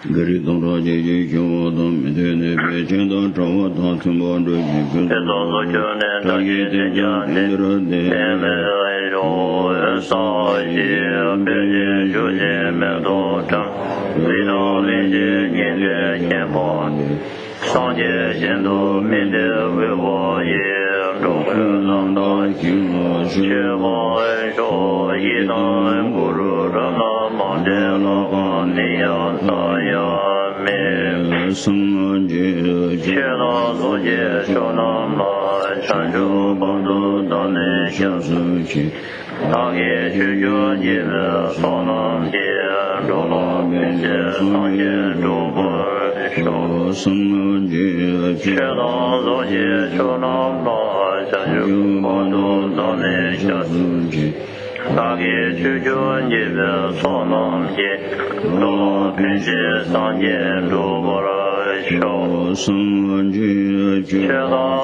Tenzin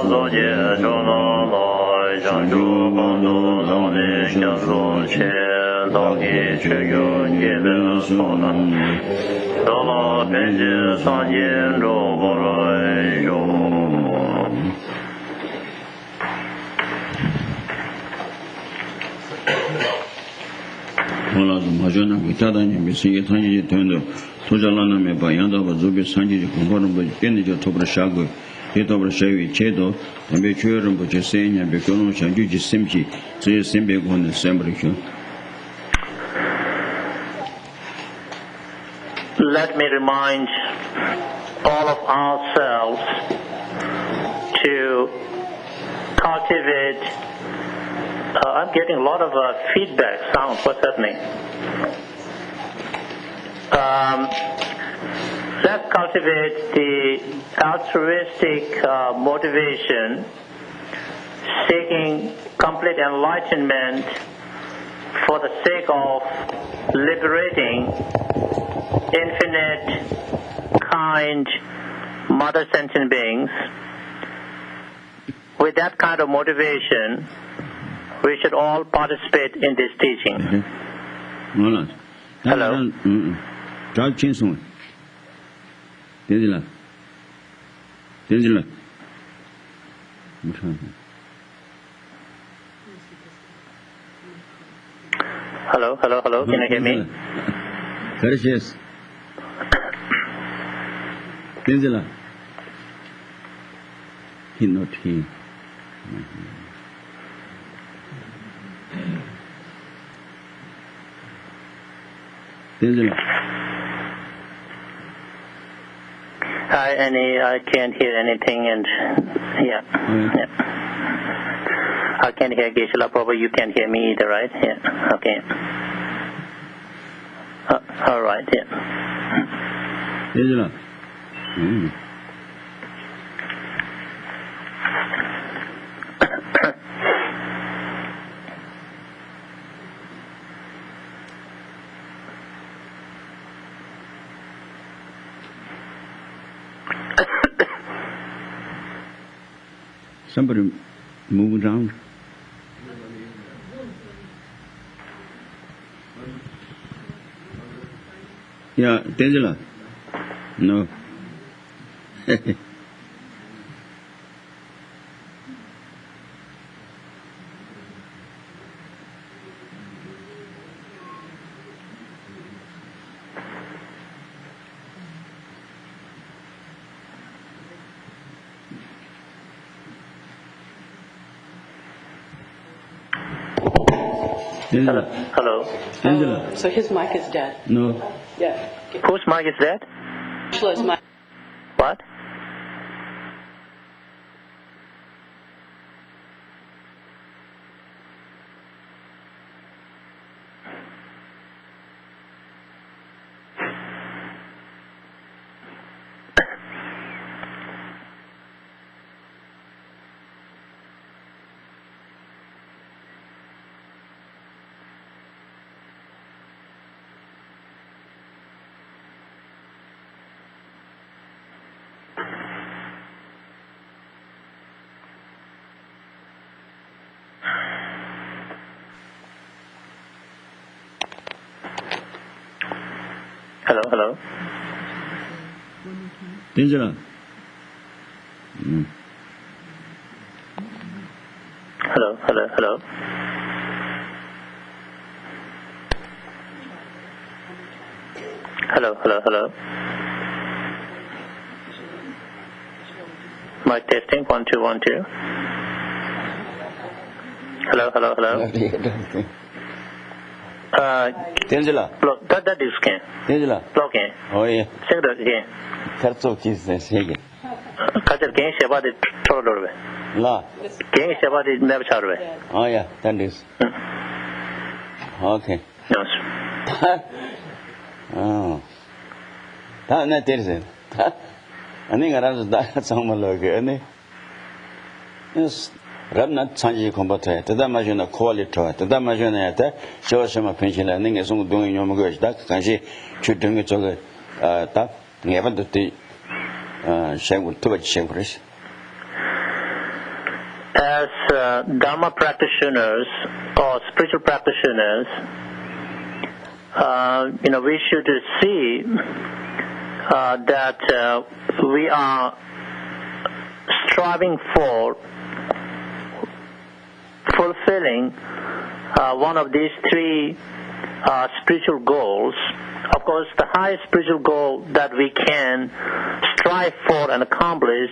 Dorjee Let me remind all of ourselves to cultivate. I'm getting a lot of feedback sound. What's happening? Let's cultivate the altruistic motivation, seeking complete enlightenment for the sake of liberating infinite, kind, mother sentient beings. With that kind of motivation, we should all participate in this teaching. Hello. Hello. Can you hear me? Geshes. Tenzin. He not here. Tenzin. Hi, Annie. I can't hear anything, and yeah. I can't hear Geshe. Probably you can't hear me either, right? Yeah. Okay. All right. Yeah. Tenzin. Somebody move around. Yeah, Tenzin. No. Hello. So his mic is dead. No. Yeah. Whose mic is that? Angela's mic. What? Hello. Tenzin. Hello. Hello. Mic testing 1 2 1 2. Hello. Tenzin. That is can. Tenzin. Blocking. Oh yeah. Check that again. Karso Jesus again. Kajar gang sheba de toro La. gang sheba de never charwe. Oh yeah, that is. Okay. Yes. Oh. That not there. I think around that someone like any. Yes. Ramnat Sanji combatte, the Damajana quality, the Damajanata, show some pension and as soon doing your mortgage, that can she should do it to that, never to the shame with too much shivers. As Dharma practitioners or spiritual practitioners, we should see that we are striving for fulfilling one of these three spiritual goals. Of course, the highest spiritual goal that we can strive for and accomplish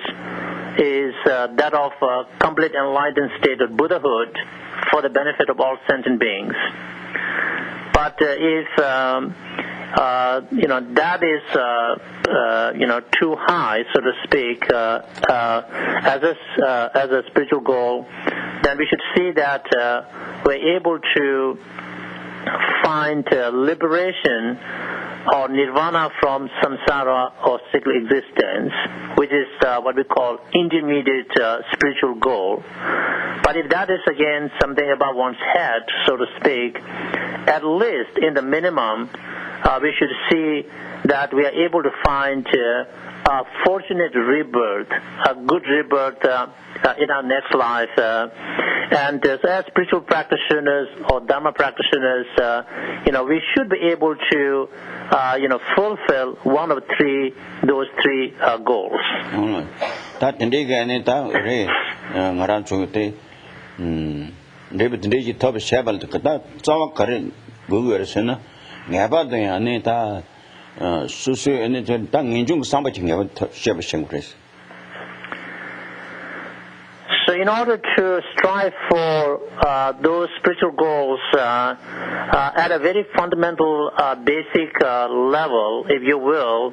is that of complete enlightened state of Buddhahood for the benefit of all sentient beings. But if that is too high, so to speak, as a spiritual goal, then we should see that we're able to find liberation or nirvana from samsara or cyclic existence, which is what we call intermediate spiritual goal. But if that is again something above one's head, so to speak, at least in the minimum, we should see that we are able to find a fortunate rebirth, a good rebirth in our next life. And so as spiritual practitioners or Dharma practitioners, we should be able to, fulfill one of those three goals. That indeed, David Deji top Shabal to Kata, Zawakarin, Guru, Never the Anita Susu and Tang Injung somebody never share Shangris. So in order to strive for those spiritual goals at a very fundamental, basic level, if you will,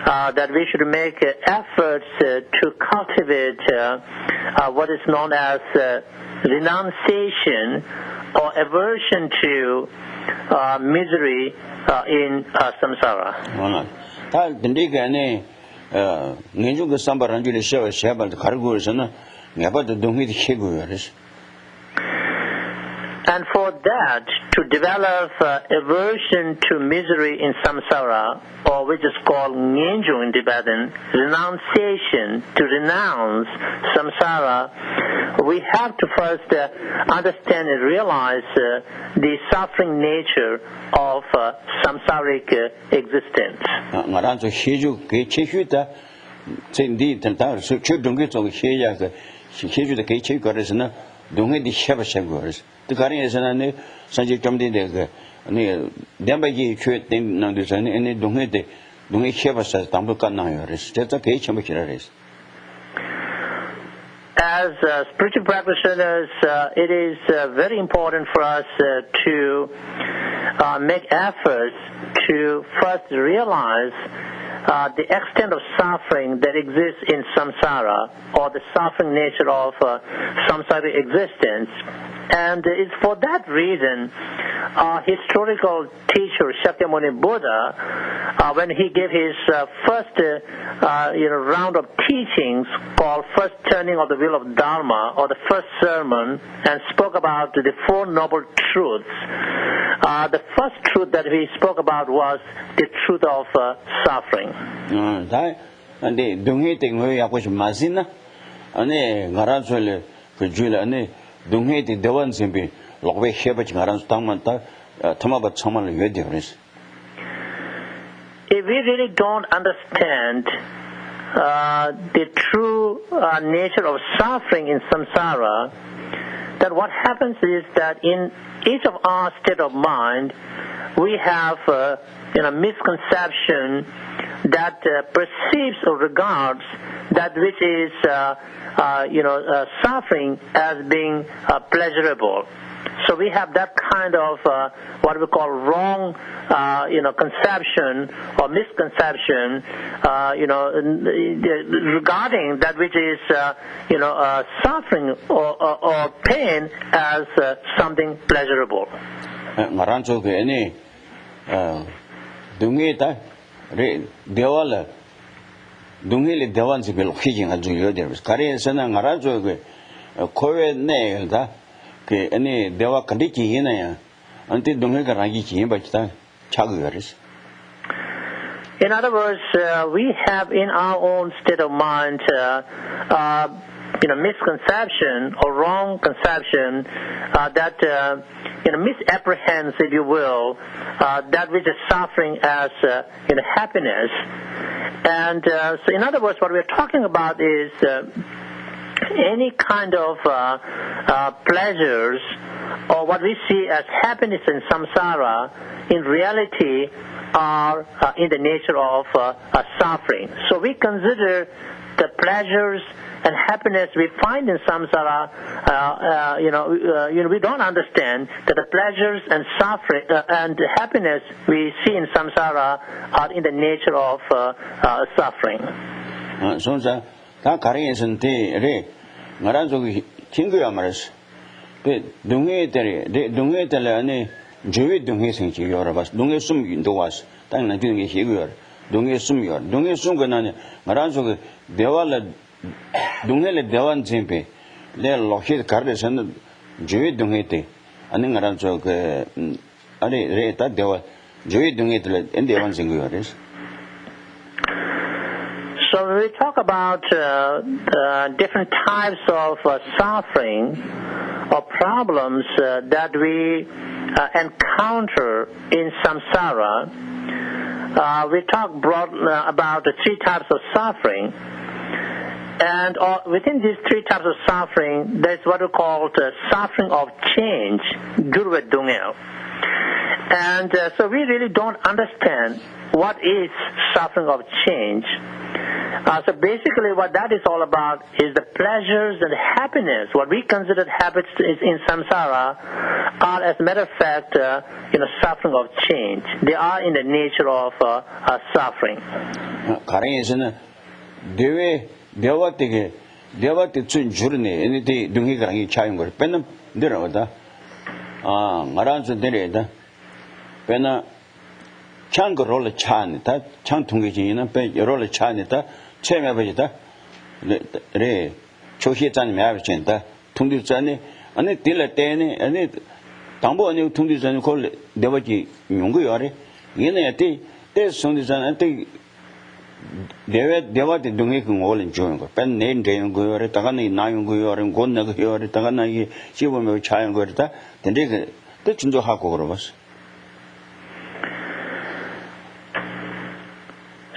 that we should make efforts to cultivate what is known as renunciation or aversion to misery in samsara. And for that, to develop aversion to misery in samsara, or which is called ngenjung in Tibetan, renunciation, to renounce samsara, we have to first understand and realize the suffering nature of samsaric existence. The Korean is an Sanjay Tomdi, Dembaji, and don't have us as Tambukan. That's okay, Chamachiris. As spiritual practitioners, it is very important for us to make efforts to first realize the extent of suffering that exists in samsara, or the suffering nature of samsaric existence. And it's for that reason our historical teacher Shakyamuni Buddha, when he gave his first round of teachings called First Turning of the Wheel of Dharma, or the first sermon, and spoke about the Four Noble Truths. The first truth that he spoke about was the truth of suffering. And the donating way I was Mazina, and a Garazole, Kujula, and don't hate the ones in be Lowe Shebach Garan Tamanta, Tamabat Samal difference. if we really don't understand the true nature of suffering in samsara, then what happens is that in each of our state of mind, we have misconception that perceives or regards that which is suffering as being pleasurable. So we have that kind of what we call wrong, conception or misconception, regarding that which is, suffering or pain as something pleasurable. Ngarancho ke ani dungi ta re dewala dungi le dewan si bel khijin al ju yoder kare sana ngarancho ke kowe ne da ke ani dewa kadi ki yena ya anti dungi ka rangi ki ba ta chagu yaris. In other words, we have in our own state of mind misconception or wrong conception that misapprehends, if you will, that which is suffering as happiness. And so in other words, what we're talking about is any kind of pleasures or what we see as happiness in samsara in reality are in the nature of suffering. So we consider the pleasures and happiness we find in samsara, we don't understand that the pleasures and suffering and happiness we see in samsara are in the nature of suffering. So that carrying te re ngaranzo kinguya maras. Pe dunge tere ane jowe dunge singchi yorabas dunge sum dowas tang na dunge higuyor dunge sum yor dunge sum ganane ngaranzo dewala dunge dewan jimpe le lokhit karde san jowe dunge te ane ngaranzo ke ane re ta dewa jowe dunge te en dewan singuyores. So when we talk about different types of suffering or problems that we encounter in samsara, we talk broadly about the three types of suffering. And within these three types of suffering, there's what we call the suffering of change, durva dungel. And so we really don't understand what is suffering of change. So basically what that is all about is the pleasures and happiness. What we consider happiness in samsara are, as a matter of fact, suffering of change. They are in the nature of suffering. Devate chun jurne eniti dungi garangi chayung gor penam derawada ngaranzo dereda pena chang role chan ta chang tungi jina pe role chan ta cheme bajita re chohi chan me achen ta tungdi chani ane dilatene ane tambo ane tungdi chan ko dewaji nyungu yore yene ati te songdi chan ante Deva the Dungi all enjoying pen name drain go or Tagani Nayan go or Gonna go or Tagana, she will be child go to then they can do Hako of us.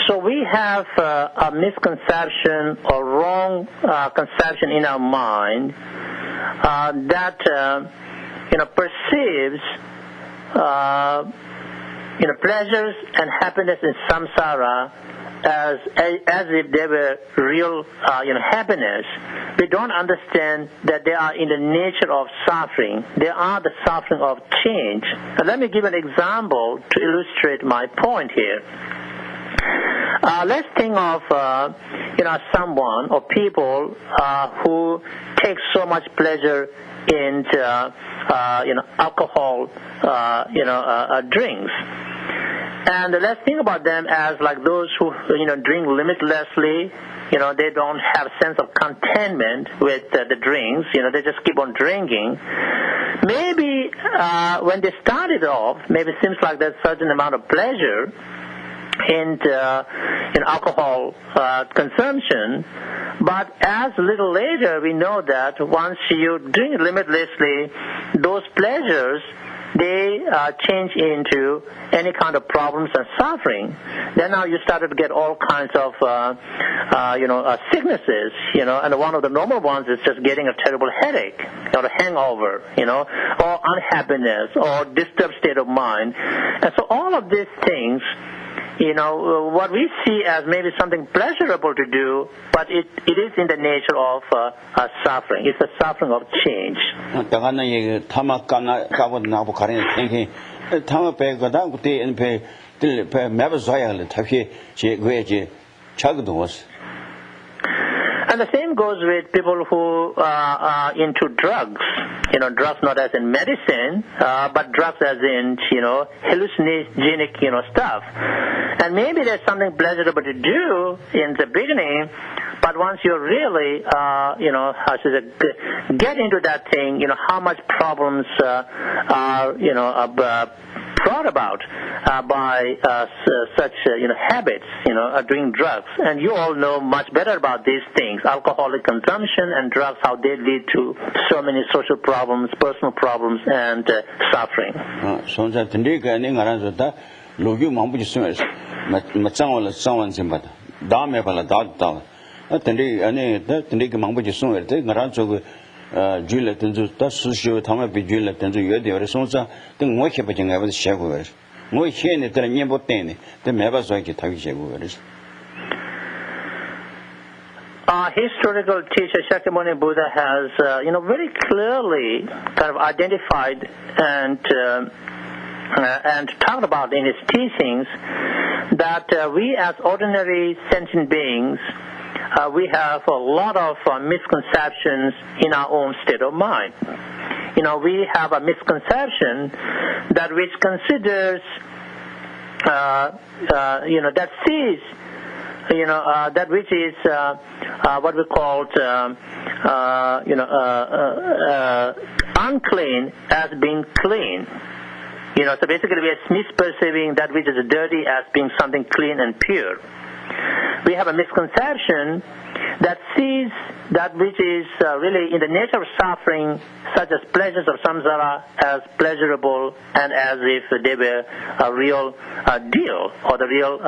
So we have a misconception or wrong conception in our mind that perceives pleasures and happiness in samsara as if they were real happiness. We don't understand that they are in the nature of suffering. They are the suffering of change. And let me give an example to illustrate my point here. Let's think of someone or people who take so much pleasure in alcohol drinks. And let's think about them as like those who drink limitlessly. They don't have sense of contentment with the drinks. They just keep on drinking. Maybe when they started off, maybe it seems like there's a certain amount of pleasure in alcohol consumption. But as a little later, we know that once you drink limitlessly, those pleasures they change into any kind of problems and suffering, then now you started to get all kinds of, sicknesses, and one of the normal ones is just getting a terrible headache or a hangover, or unhappiness or disturbed state of mind. And so all of these things, what we see as maybe something pleasurable to do, but it is in the nature of suffering. It's a suffering of change. And the same goes with people who are into drugs. Drugs not as in medicine, but drugs as in, hallucinogenic, stuff. And maybe there's something pleasurable to do in the beginning, but once you really, get into that thing, how much problems are, brought about by such habits, doing drugs. And you all know much better about these things, alcoholic consumption and drugs, how they lead to so many social problems, personal problems, and suffering. Our historical teacher Shakyamuni Buddha has, very clearly kind of identified and talked about in his teachings that we as ordinary sentient beings, we have a lot of misconceptions in our own state of mind. We have a misconception that which considers, that sees, that which is what we call, unclean as being clean. So basically we are misperceiving that which is dirty as being something clean and pure. We have a misconception that sees that which is really in the nature of suffering, such as pleasures of samsara, as pleasurable and as if they were a real deal or the real,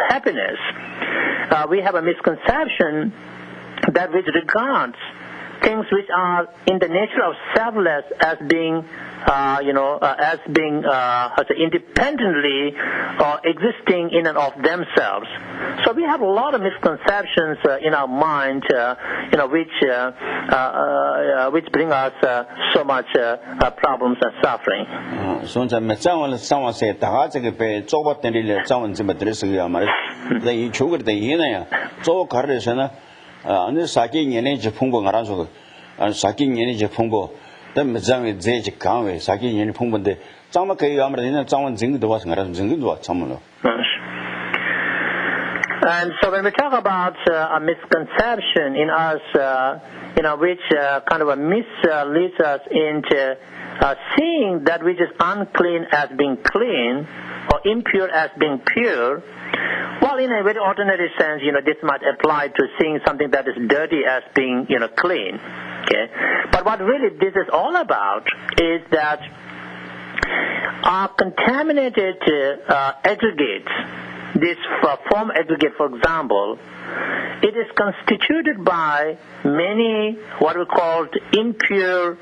happiness. We have a misconception that which regards things which are in the nature of selfless as being, independently or existing in and of themselves. So we have a lot of misconceptions in our mind, which bring us so much problems and suffering. And so when we talk about a misconception in us, which kind of misleads us into seeing that which is unclean as being clean or impure as being pure, well, in a very ordinary sense, this might apply to seeing something that is dirty as being, clean. Okay? But what really this is all about is that our contaminated aggregates, this form aggregate, for example, it is constituted by many what we call impure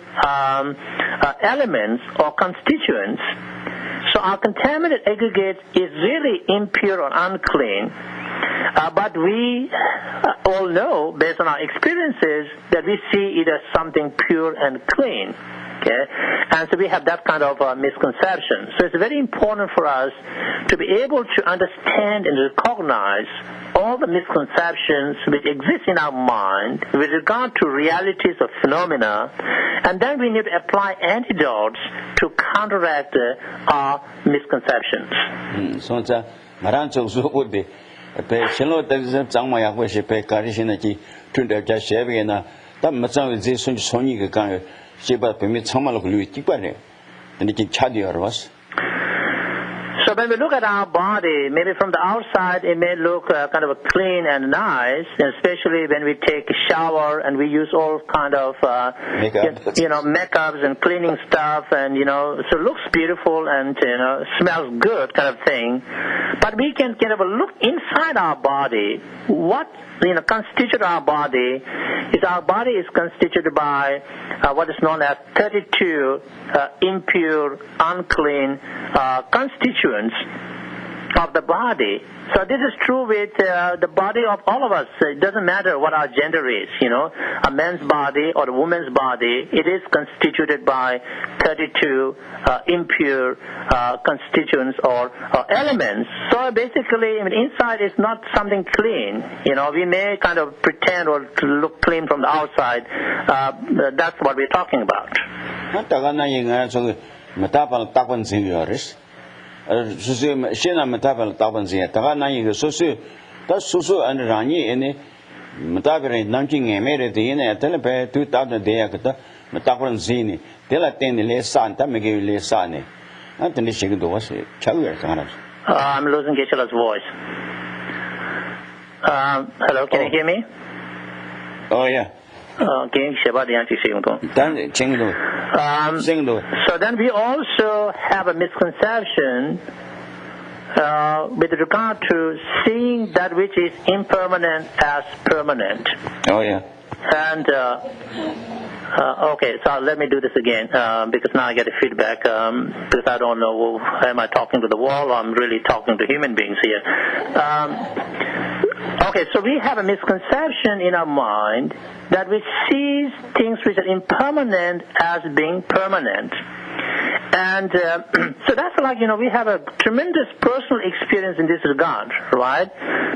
elements or constituents. So our contaminated aggregate is really impure or unclean, but we all know, based on our experiences, that we see it as something pure and clean. Okay? And so we have that kind of misconception. So it's very important for us to be able to understand and recognize all the misconceptions which exist in our mind with regard to realities of phenomena, and then we need to apply antidotes to counteract our misconceptions. So So when we look at our body, maybe from the outside it may look kind of clean and nice, and especially when we take a shower and we use all kind of makeups and cleaning stuff, and so it looks beautiful and smells good kind of thing. But we can kind of look inside our body. What constitutes our body is our body is constituted by what is known as 32 impure, unclean constituents of the body. So this is true with the body of all of us. It doesn't matter what our gender is, a man's body or a woman's body. It is constituted by 32 impure constituents or elements. So basically, inside is not something clean. We may kind of pretend or look clean from the outside. That's what we're talking about. Shena Matapal Tabanzia, Tagana, Susu and Rani, any Matapari, Nanking, and made it in a telepath 2000 Deacata, Matapan Zini, Delatin, Le Santa, Miguel Le Sani. Anthony Shigdo was Chagger. I'm losing Geshe's voice. Hello, can you hear me? Oh, yeah. So then we also have a misconception with regard to seeing that which is impermanent as permanent. Oh, yeah. And okay, so let me do this again because now I get a feedback because I don't know, am I talking to the wall or I'm really talking to human beings here. Okay, so we have a misconception in our mind that we see things which are impermanent as being permanent. And so that's like, we have a tremendous personal experience in this regard, right?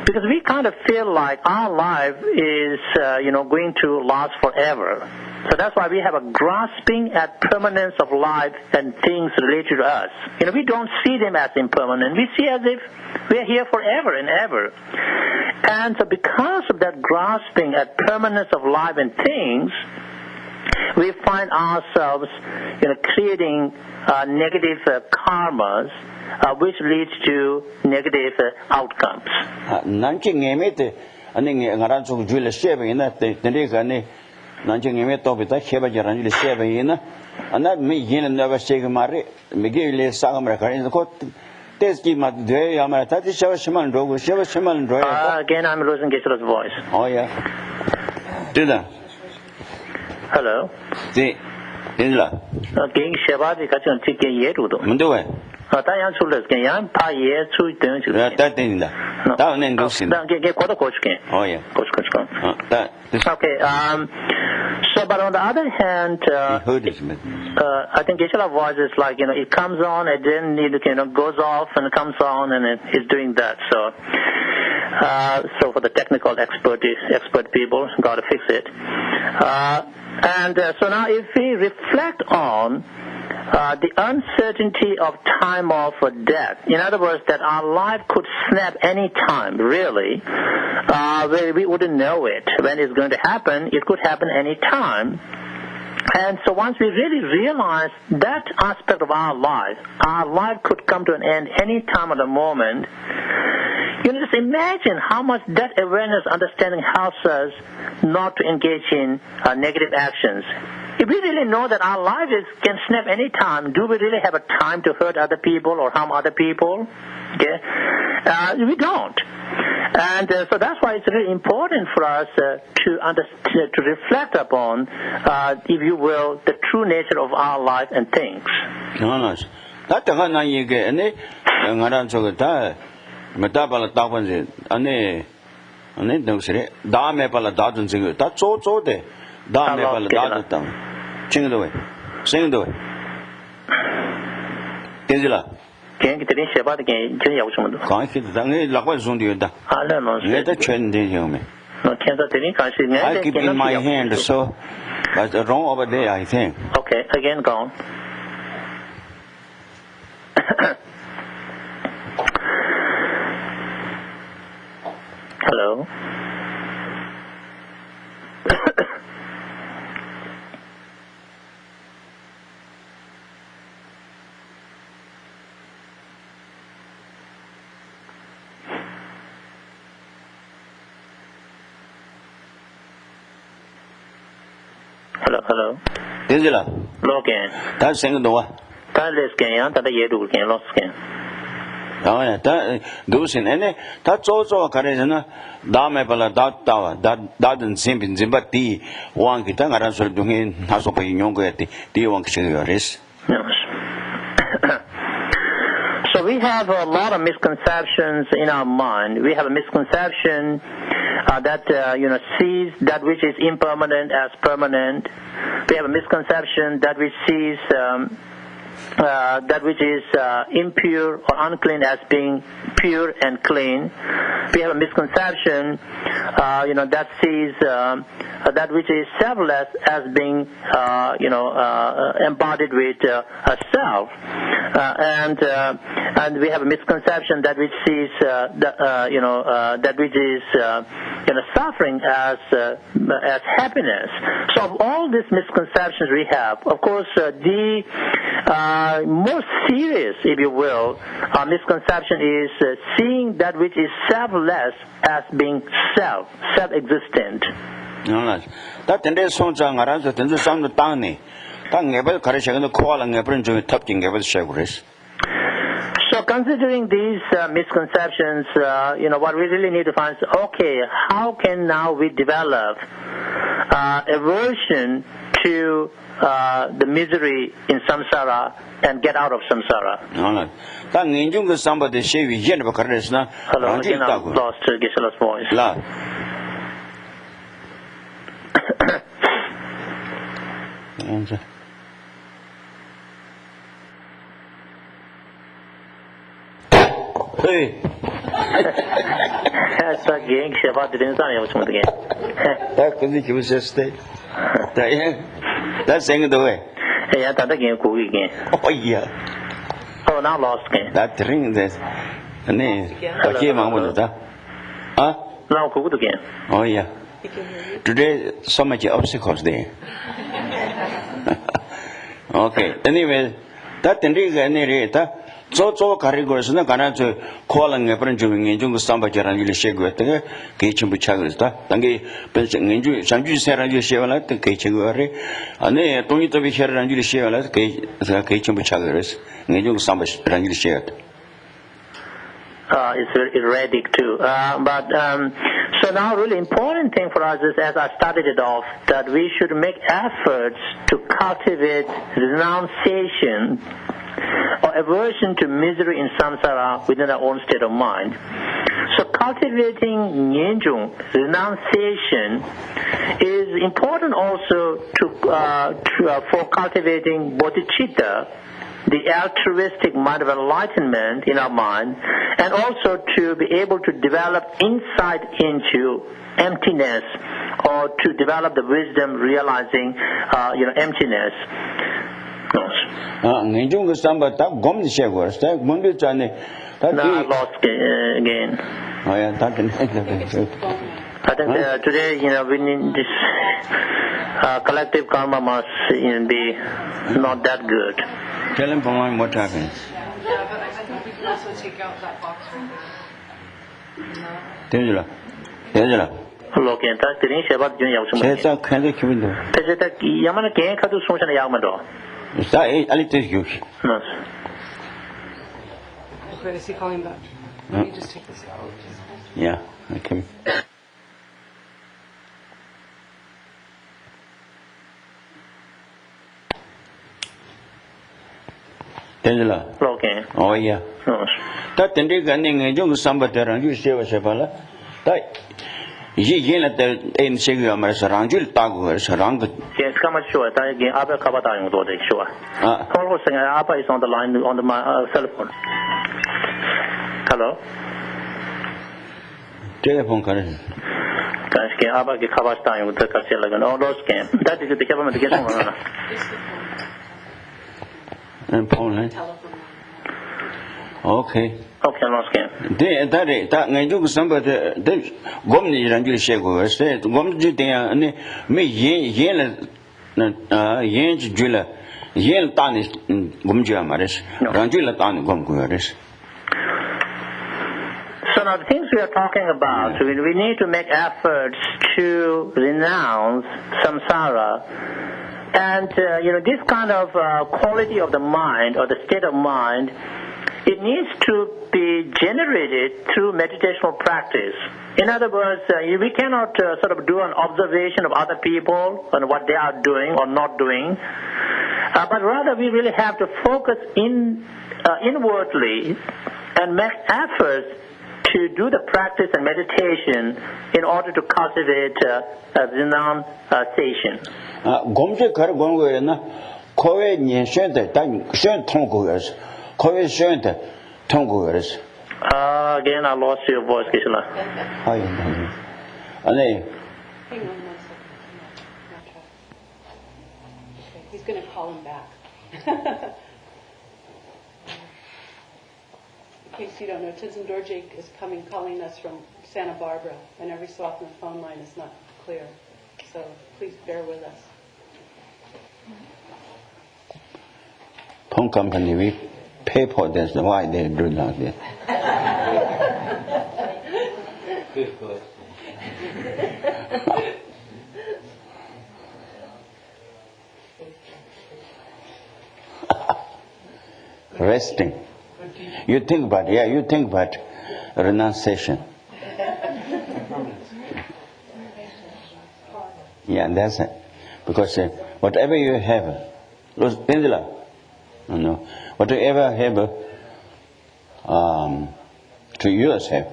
Because we kind of feel like our life is, going to last forever. So that's why we have a grasping at permanence of life and things related to us. We don't see them as impermanent. We see as if we are here forever and ever. And so because of that grasping at permanence of life and things, we find ourselves, creating negative karmas, which leads to negative outcomes. Again, I'm losing Geshe's voice. Oh, yeah. Do that. Hello. See, Angela. Okay, Shabbat, got you on chicken yet. Mundoe. Tayan Sulas, can you pa ye to turn to that thing? Down and go see. Get quarter coach. Oh, yeah. Okay, so, but on the other hand, I think Geshe's voice is like, it comes on and then it goes off and it comes on and it's doing that. So for the technical expert people, got to fix it. And so now if we reflect on the uncertainty of time of death, in other words, that our life could snap any time, really, where we wouldn't know it. When it's going to happen, it could happen any time. And so once we really realize that aspect of our life could come to an end any time of the moment, just imagine how much that awareness, understanding helps us not to engage in negative actions. If we really know that our life can snap any time, do we really have a time to hurt other people or harm other people? Okay? We don't. And so that's why it's really important for us to reflect upon, if you will, the true nature of our life and things. I keep in my hand, so but wrong over there, I think. Okay, again gone. Hello. hello. 对着了， Logan. 他生个多啊， Tales can yan, that ye do can lost can. 然后呢，他都是呢，他做看的人呢，打没不了打人身边这把地，往给他个人说东西，他说不用个地往去个人是。 So we have a lot of misconceptions in our mind. We have a misconception that sees that which is impermanent as permanent. We have a misconception that which sees that which is impure or unclean as being pure and clean. We have a misconception, that sees that which is selfless as being, embodied with a self, and we have a misconception that which sees that which is suffering as happiness. So of all these misconceptions we have, of course, the most serious, if you will, misconception is seeing that which is selfless as being self-existent. 他真的从这俺说，真是上的当呢，他也不看这个夸了，也不能就特定也不是谁个人。 So considering these misconceptions, what we really need to find is, okay, how can now we develop aversion to the misery in samsara and get out of samsara? 但眼中的上把的血语演的不可能是呢， Hello, again I lost Geshe's voice. 啦。对。That's again, Sheva didn't say what's again. 他可是就是 stay， 对，他生个多哎。 Yeah, that again, cool again. 哎呀， Oh, now lost again. 他听的，那到街忙不着的，啊？ Now cool again. Oh yeah. Today so much obstacles there. Okay. Anyway, that the anyway that so categories na kana to call and apron to ngin samba jaran yule shego te ke chimbu chagres ta tangi pen ngin sanju seran yule shewala te ke chegore ane toni to bi sheran yule shewala ke chimbu chagres ngin samba ran yule shewat. It's very erratic too. So now really important thing for us is, as I started it off, that we should make efforts to cultivate renunciation or aversion to misery in samsara within our own state of mind. So cultivating nyenjung, renunciation, is important also for cultivating bodhicitta, the altruistic mind of enlightenment in our mind, and also to be able to develop insight into emptiness, or to develop the wisdom realizing, emptiness. Ngin samba ta gom shego sta gom de chane ta I lost again. Oh yeah, that I think today, we need this collective karma must be not that good. Tell him for mine what happened. Yeah, but I think we can also take out that box right there. Tenzila. Loken ta tirin shebat jun yaw chum. Tesa khande kibindo. Tese ta yamana ke khatu sochana yaw mado. Sta ali tesgu. No. Okay, is he calling back? Let me just take this out. Yeah, okay. Tenzila. Loken. Oh yeah. No. Ta tende ganne ngin samba terang ju sewa sepala. Ta ye la te en segu amar sarangjul tagu sarang. Yes, come on, sure. Ta again, Abba Kabata yung do de sure. Call saying Abba is on the line on the cell phone. Hello. Telephone kare. Guys, ke Abba ke Kabata yung do kasi lagan. Oh, lost game. That is the government get on. And phone line. Okay. Okay, lost game. That ngin samba de gom ni ran ju shego ste gom ju de ne me yen jula yen ta ni gom ju amares ran ju la ta ni gom ku ares. So now the things we are talking about, we need to make efforts to renounce samsara And this kind of quality of the mind or the state of mind, it needs to be generated through meditational practice. In other words, we cannot sort of do an observation of other people and what they are doing or not doing, but rather we really have to focus inwardly and make efforts to do the practice and meditation in order to cultivate renunciation. gomje kar gongo na kowe nyen shen de dan shen tong go yers kowe shen de tong go yers Again, I lost your voice, Geshe-la. ai ane Hang on 1 second. Not try. Okay, he's going to call him back. In case you don't know, Tenzin Dorjee is calling us from Santa Barbara, and every so often the phone line is not clear. So please bear with us. phone company we pay for this why they do like that Good question. resting you think about renunciation yeah that's it because whatever you have whatever have to yourself,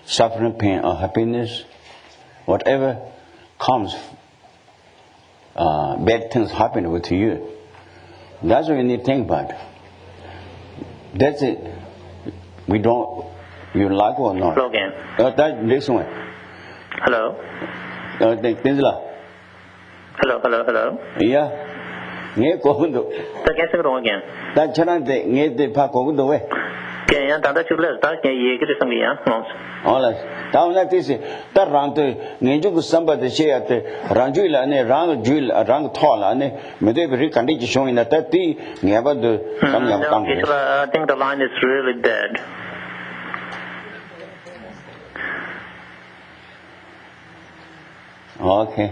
suffering, pain, or happiness, whatever comes, bad things happen with you. That's what you need to think about. That's it. We don't, you like or not. Hello again. That this one. Hello. Hello. Yeah. Nghe có hứng độ. Ta nghe sang again. Ta cho nên để nghe để phá có hứng độ ấy. Okay, yeah, that's true. That's yeah, cái sang đi á. All right. Tao nói thế gì? Ta rang tới nghe chung cái samba để chơi at rang chui là này rang chui là rang thọ là này. Mình thấy cái cảnh đi chơi này ta tí nghe bao giờ cảm nhận tăng. I think the line is really bad. Okay.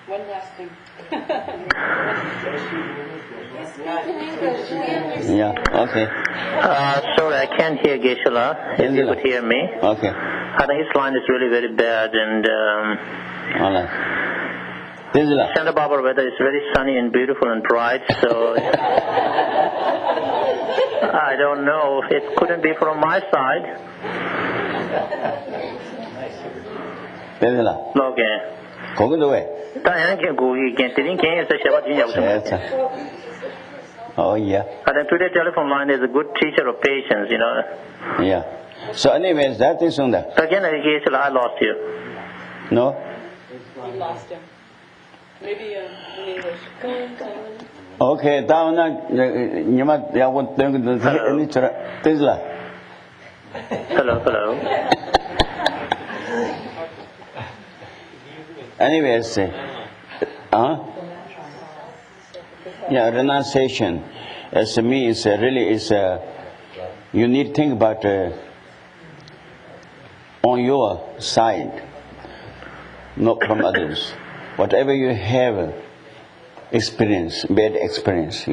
One last thing. Yeah, okay. Sorry, I can't hear Geshe-la. If you could hear me. Okay. I think his line is really very bad, and All right. Tenzin. Santa Barbara weather is very sunny and beautiful and bright, so I don't know. It couldn't be from my side. Tenzin. Okay. Có hứng độ ấy. I think Oh yeah. today telephone line is a good teacher of patience, Yeah. So anyways, that is on that. Again, I lost you. No? You lost him. Maybe in English. Okay, tao na nhưng ya won tên cái ni chara Tenzin. Hello. Anyways, yeah, renunciation as to me is really you need to think about on your side, not from others. Whatever you have experience, bad experience,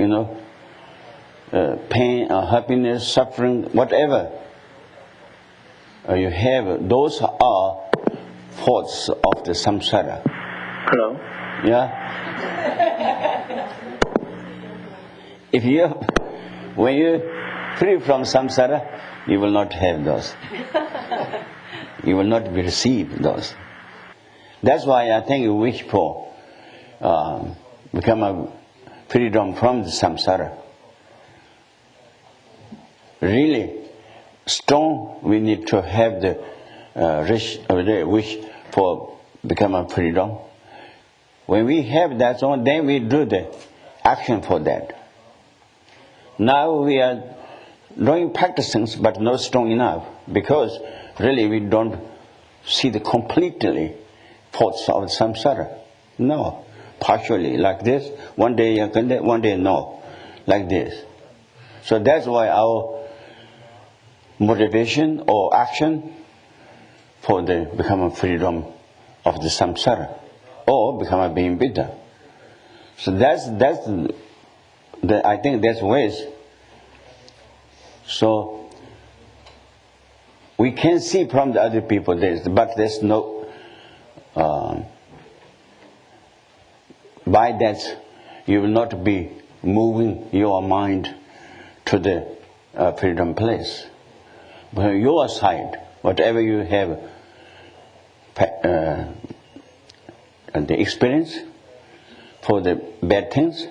pain or happiness, suffering, whatever you have, those are thoughts of the samsara. Hello. Yeah. When you free from samsara, you will not have those. You will not receive those. That's why I think you wish for become a freedom from the samsara. Really strong, we need to have the wish for become a freedom. When we have that, then we do the action for that. Now we are doing practicing, but not strong enough, because really we don't see the completely thoughts of samsara. No, partially like this. One day one day no, like this. So that's why our motivation or action for the become a freedom of the samsara, or become a being Buddha. So I think that's ways. So we can see from the other people but there's no by that you will not be moving your mind to the freedom place. But on your side, whatever you have the experience for the bad things,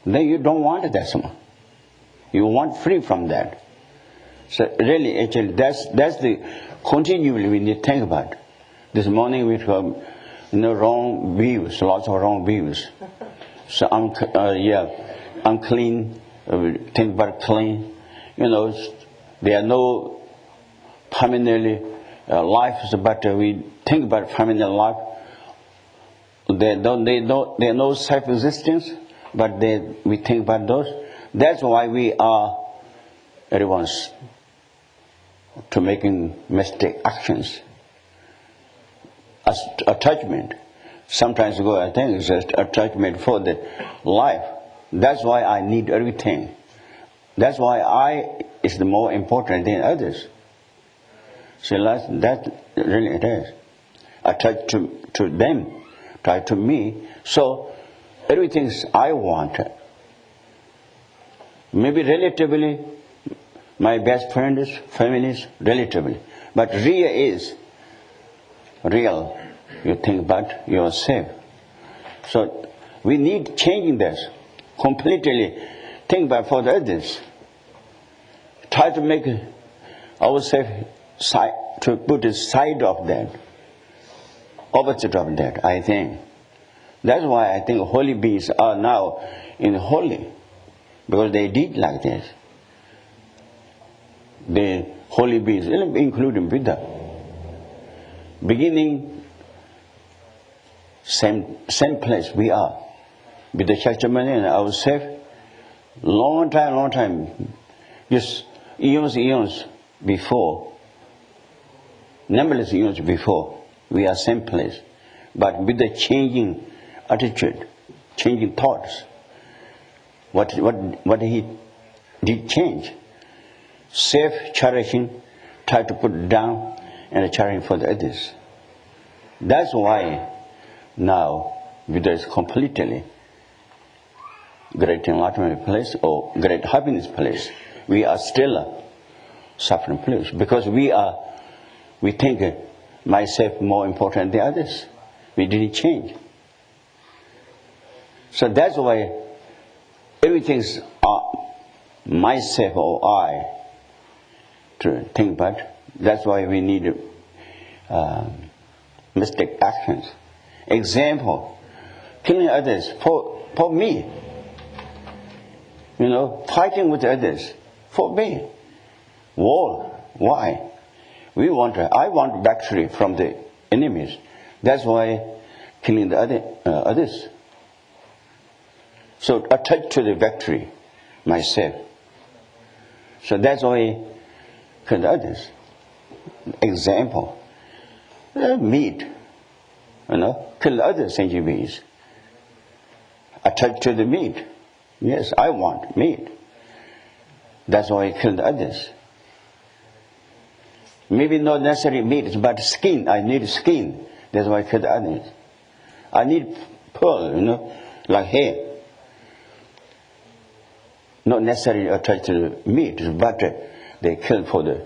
then you don't want that so much. You want free from that. So really, actually, that's the continually we need to think about. This morning we have wrong views, lots of wrong views. So unclean, think about clean. There are no permanent lives, but we think about permanent life. There are no self-existence, but we think about those. That's why we are everyone's to making mistake actions. As attachment. Sometimes I think it's just attachment for the life. That's why I need everything. That's why I is the more important than others. So that really it is. Attached to them, attached to me. So everything I want. Maybe relatively, my best friend is feminist, relatively. But real. You think about yourself. So we need changing this. Completely think about for the others. Try to make ourselves to put aside of that. Opposite of that, I think. That's why I think holy beings are now in holy. Because they did like this. The holy beings, including Buddha, beginning same place we are. Buddha Shakyamuni and ourselves, long time, just eons before, numberless eons before, we are same place. But with the changing attitude, changing thoughts, what he did change. Self-cherishing, try to put down and cherishing for the others. That's why now Buddha is completely great enlightenment place or great happiness place. We are still a suffering place because we think myself more important than others. We didn't change. So that's why everything's myself or I to think about. That's why we need mistake actions. Example, killing others for me. Fighting with others for me. War. Why? I want victory from the enemies. That's why killing the others. So attached to the victory, myself. So that's why kill the others. Example, meat. Kill the other sentient beings. Attached to the meat. Yes, I want meat. That's why I kill the others. Maybe not necessarily meat, but skin. I need skin. That's why I kill the others. I need pearl, like hair. Not necessarily attached to the meat, but they kill for the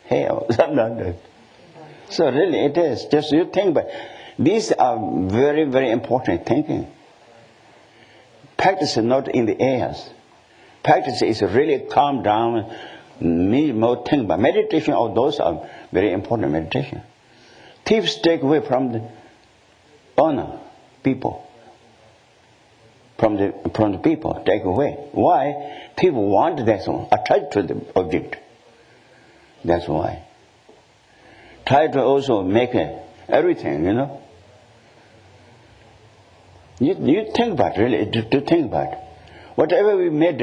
hair or something like that. So really it is. Just you think, but these are very, very important thinking. Practice is not in the airs. Practice is really calm down, need more think about. Meditation, all those are very important meditation. Thieves take away from the honor, people. From the people, take away. Why? People want that one, attached to the object. That's why. Try to also make everything, You think about really, to think about. Whatever we made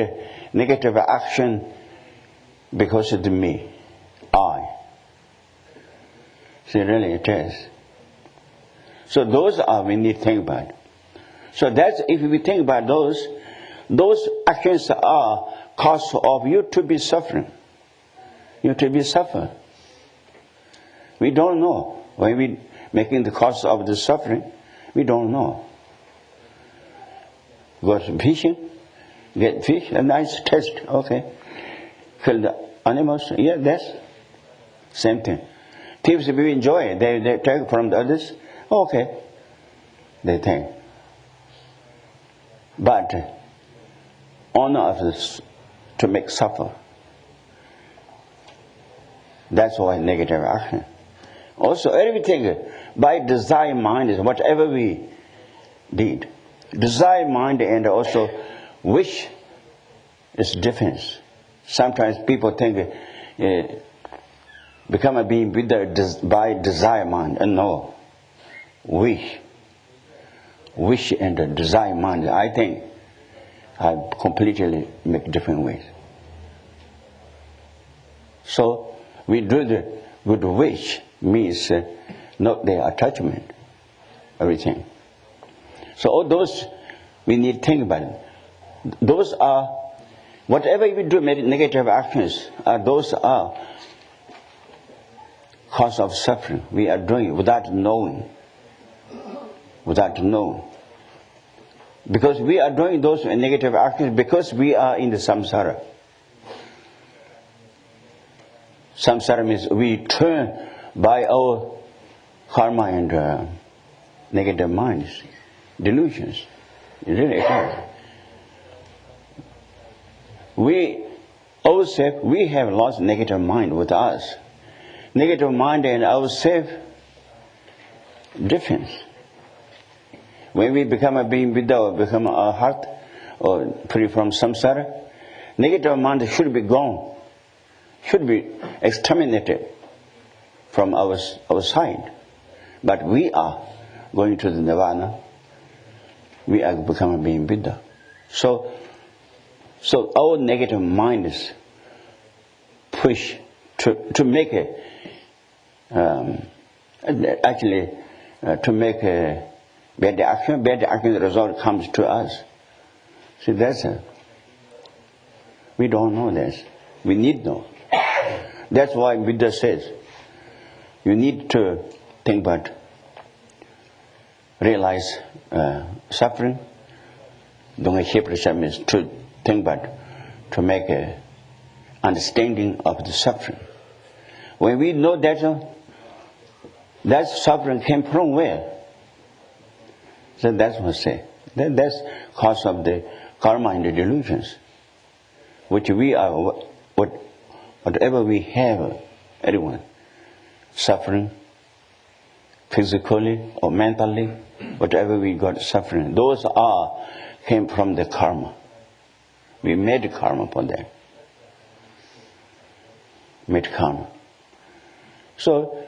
negative action because of the me, I. See, really it is. So those are we need to think about. So that's, if we think about those actions are cause of you to be suffering. You to be suffer. We don't know. When we making the cause of the suffering, we don't know. Go to fishing, get fish, a nice taste, okay. Kill the animals, yeah, that's same thing. Thieves, we enjoy it, they take from the others, okay, they take. But honor of this to make suffer. That's why negative action. Also, everything by desire mind is whatever we did. Desire mind and also wish is different. Sometimes people think become a being by desire mind. And no, wish and desire mind, I think, are completely make different ways. So we do the good wish means not the attachment, everything. So all those we need to think about it. Those are, whatever we do, negative actions, those are cause of suffering. We are doing without knowing. Without knowing. Because we are doing those negative actions because we are in the samsara. Samsara means we turn by our karma and negative minds, delusions. Really, it is. We ourselves, we have lost negative mind with us. Negative mind and ourselves, difference. When we become a being without, become a heart, or free from samsara, negative mind should be gone, should be exterminated from our side. But we are going to the nirvana, we are becoming a being Buddha. So our negative mind is push to make to make a bad action, the result comes to us. See, that's we don't know this. We need to know. That's why Buddha says, you need to think about, realize suffering. Means to think about, to make a understanding of the suffering. When we know that suffering came from where? So that's what I say. That's cause of the karma and the delusions, which we are, whatever we have, everyone, suffering, physically or mentally, whatever we got suffering, those came from the karma. We made karma for that. Made karma. So,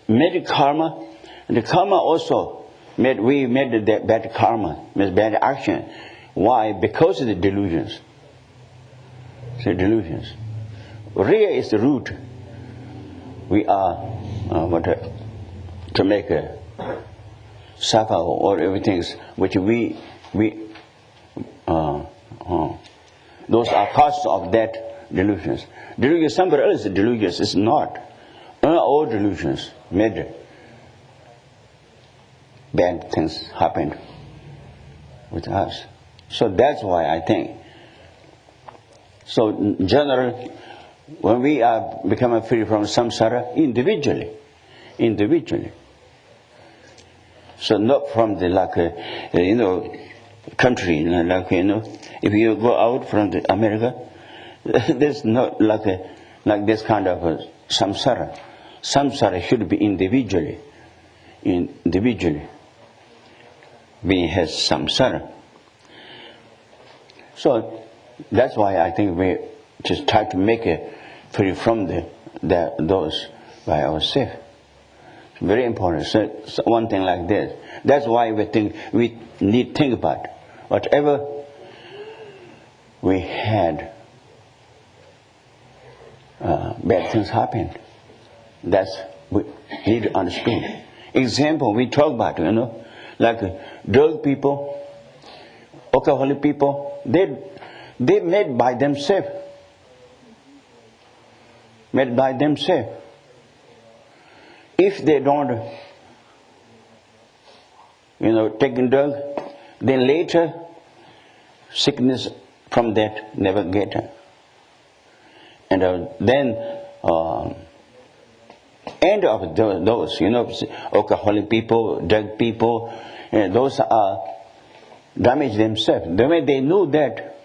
made karma, and the karma also we made the bad karma, means bad action. Why? Because of the delusions. The delusions. Riya is the root. We are to make a suffer or everything which those are causes of that delusions. Delusions, somebody else's delusions is not. All delusions made bad things happened with us. So that's why I think. So in general, when we are becoming free from samsara, individually. So not from the country, if you go out from the America, there's not like this kind of samsara. Samsara should be individually. Being has samsara. So that's why I think we just try to make it free from those by ourselves. It's very important. So one thing like this. That's why we need to think about whatever we had. Bad things happened. Need to understand. Example, we talk about, like drug people, alcoholic people, they made by themselves. Made by themselves. If they don't, taking drug, then later sickness from that never get. And then end of those, alcoholic people, drug people, those are damage themselves. The way they know that,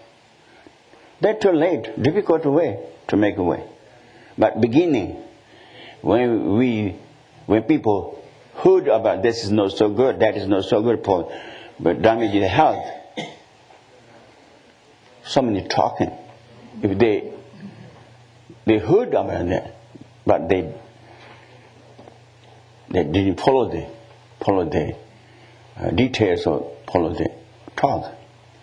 they're too late, difficult way to make a way. But beginning, when people heard about this is not so good, that is not so good, but damage the health, so many talking. If they heard about that, but they didn't follow the details or follow the talk.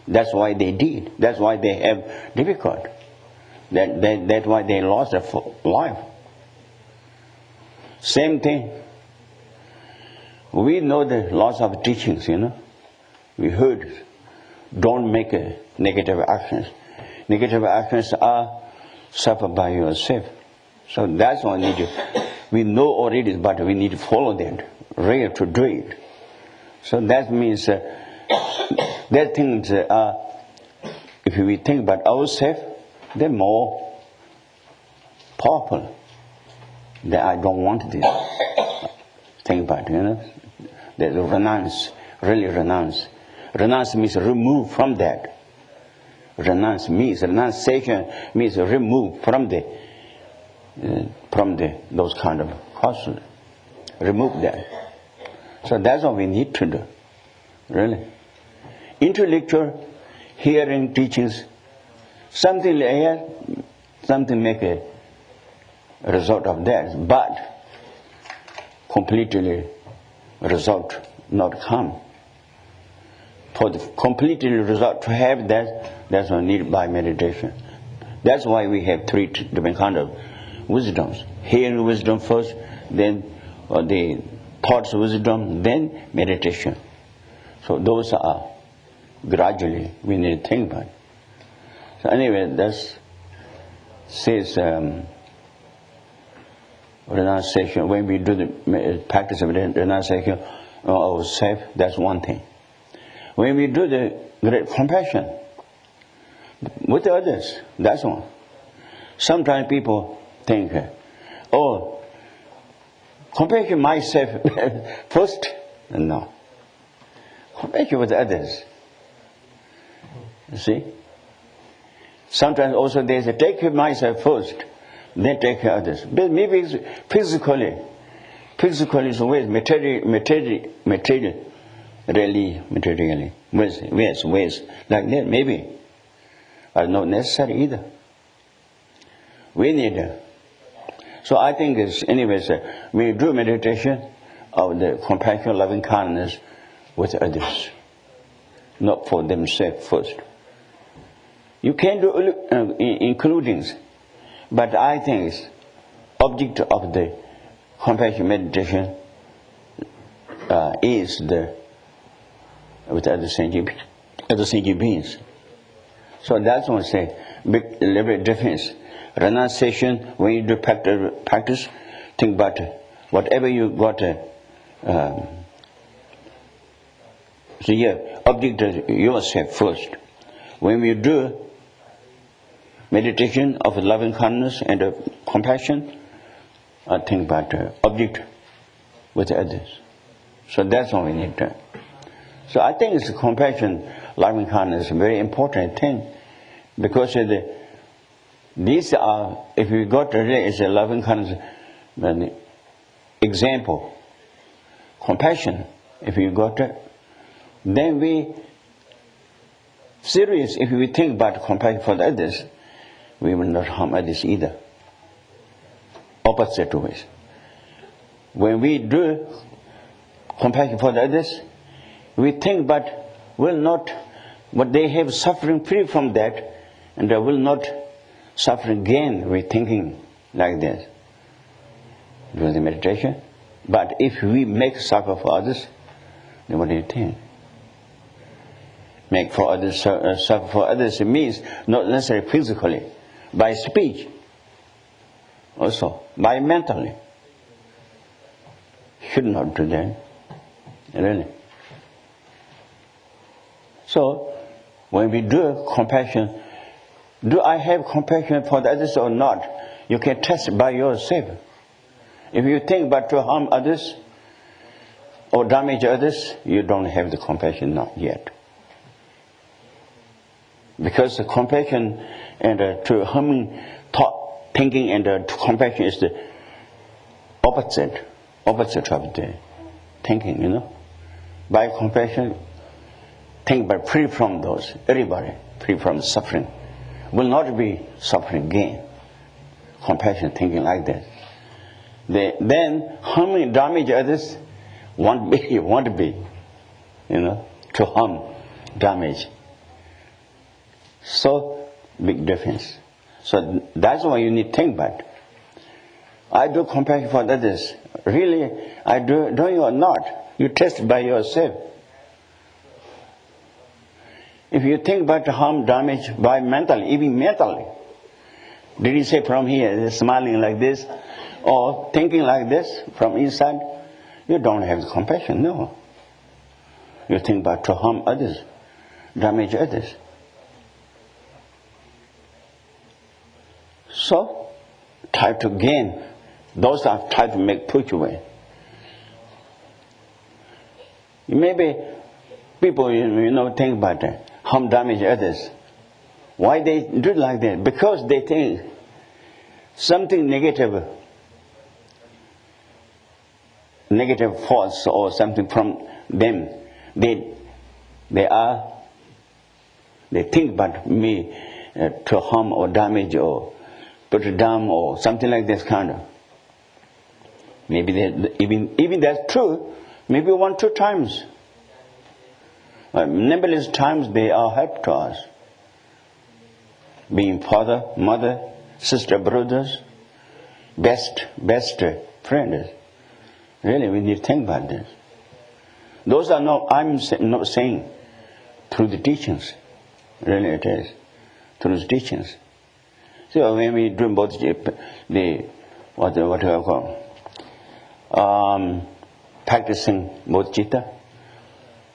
That's why they did. That's why they have difficult. That's why they lost their life. Same thing. We know the lots of teachings, We heard, don't make negative actions. Negative actions are suffered by yourself. So that's what we know already, but we need to follow that, real to do it. So that means that things are, if we think about ourselves, they're more powerful. That I don't want this. Think about it, There's renounce, really renounce. Renounce means remove from that. Renunciation means remove from those kind of causes. Remove that. So that's what we need to do. Really. Intellectual, hearing teachings, something make a result of that, but completely result not come. For the completely result to have that, that's what needed by meditation. That's why we have three different kind of wisdoms. Hearing wisdom first, then the thoughts wisdom, then meditation. So those are gradually we need to think about. So anyway, that says renunciation. When we do the practice of renunciation of ourselves, that's one thing. When we do the great compassion with others, that's one. Sometimes people think, compassion myself first. No. Compassion with others. You see? Sometimes also they say, take care of myself first, then take care of others. But maybe it's physically is always materially, ways like that, maybe, are not necessary either. We need. So I think it's, anyways, we do meditation of the compassion, loving kindness with others, not for themselves first. You can do includings, but I think it's object of the compassion meditation is with other sentient beings. So that's what I say, big deliberate difference. Renunciation, when you do practice, think about whatever you got. Object yourself first. When we do meditation of loving kindness and compassion, I think about object with others. So that's what we need to. So I think it's compassion, loving kindness, a very important thing, because these are, if we got today, it's a loving kindness example. Compassion, if you got it, then we serious. If we think about compassion for the others, we will not harm others either. Opposite ways. When we do compassion for the others, we think but will not, but they have suffering free from that, and they will not suffer again. We're thinking like this. Do the meditation, But if we make suffer for others, then what do you think? Make for others, suffer for others means not necessarily physically, by speech, also by mentally. Should not do that, really. So, when we do compassion, do I have compassion for the others or not? You can test by yourself. If you think but to harm others or damage others, you don't have the compassion, not yet. Because the compassion and to harming thought, thinking and to compassion is the opposite of the thinking, By compassion, think but free from those, everybody, free from suffering. Will not be suffering again. Compassion, thinking like that. Then harming, damage others won't be, to harm, damage. So, big difference. So, that's why you need to think about. I do compassion for others. Really, I do you or not? You test by yourself. If you think about harm, damage by mentally, even mentally, did he say from here, smiling like this, or thinking like this from inside, you don't have compassion, no. You think about to harm others, damage others. So, try to gain. Those are try to make push away. Maybe people, think about that, harm, damage others. Why they do like that? Because they think something negative thoughts or something from them. They think about me to harm or damage or put it down or something like this kind of. Maybe even that's true. Maybe 1-2 times. Numberless times they are help to us. Being father, mother, sister, brothers, best friends. Really, we need to think about this. Those are not, I'm not saying through the teachings. Really it is. Through the teachings. So when we do both what do I call? Practicing bodhicitta.